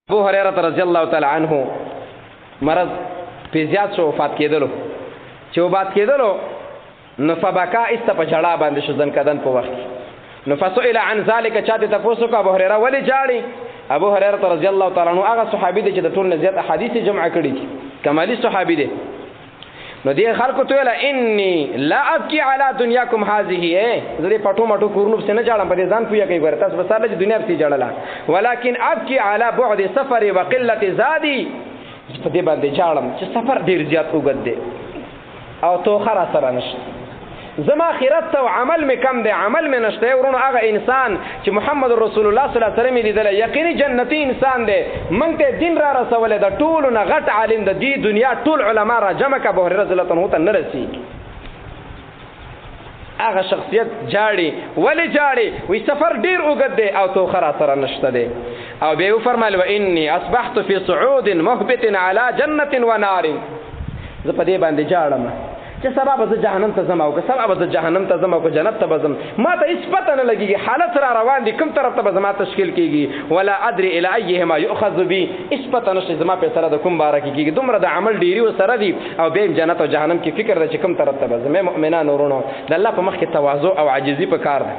ابو هريره رضی الله تعالی عنہ مرض په زیات شو وفات کېدلو چې وفات کېدلو نو فبکا است په جړه باندې شو ځن کدن په وخت نو فسئل عن ذلك چاته تاسو کو ابو هريره ولی جاړي ابو هريره رضی الله تعالی عنہ هغه صحابي دی چې د ټول زیات احادیث جمع کړي دي کمالي صحابي دی نو دی خلکو ته ویل انی لا ابکی علی دنیاکم هذه زری پټو مټو کورنو سینه جاړم په دې ځان پویا کوي ورته تاسو بساله دنیا په جاړلا ولکن ابکی علی بعد سفر وقله زادی په دې باندې جاړم چې سفر ډیر زیات وګد دی او تو خره سره نشته زما خیرت او عمل می کم دی عمل می نشته ورونو هغه انسان چې محمد رسول الله صلی الله علیه وسلم لیدل یقیني جنتی انسان دی مونږ ته دین را رسول د ټولو نه غټ عالم د دې دنیا ټول علما را جمع کا ابو هريره رضی الله عنه ته نه رسی هغه شخصیت جاړي ولی جاړي وی سفر ډیر وګد دی او تو خره سره نشته دی او به فرمایل و انی اصبحت فی صعود محبط علی جنة و نار زه په دې باندې جاړم چې سبب د جهنم ته زما او که سبب د جهنم ته زما او که جنت ته بزم ما ته هیڅ پته نه لګیږي حالت را روان دي کوم طرف ته به زما تشکیل کیږي ولا ادري الى ايهما يؤخذ بي هیڅ پته نشته زما په سره د کوم باره کیږي دومره د عمل ډیری و سره دي او به جنت او جهنم کې فکر ده چې کوم طرف ته بزم مؤمنان ورونو د الله په مخ کې تواضع او عاجزي په کار ده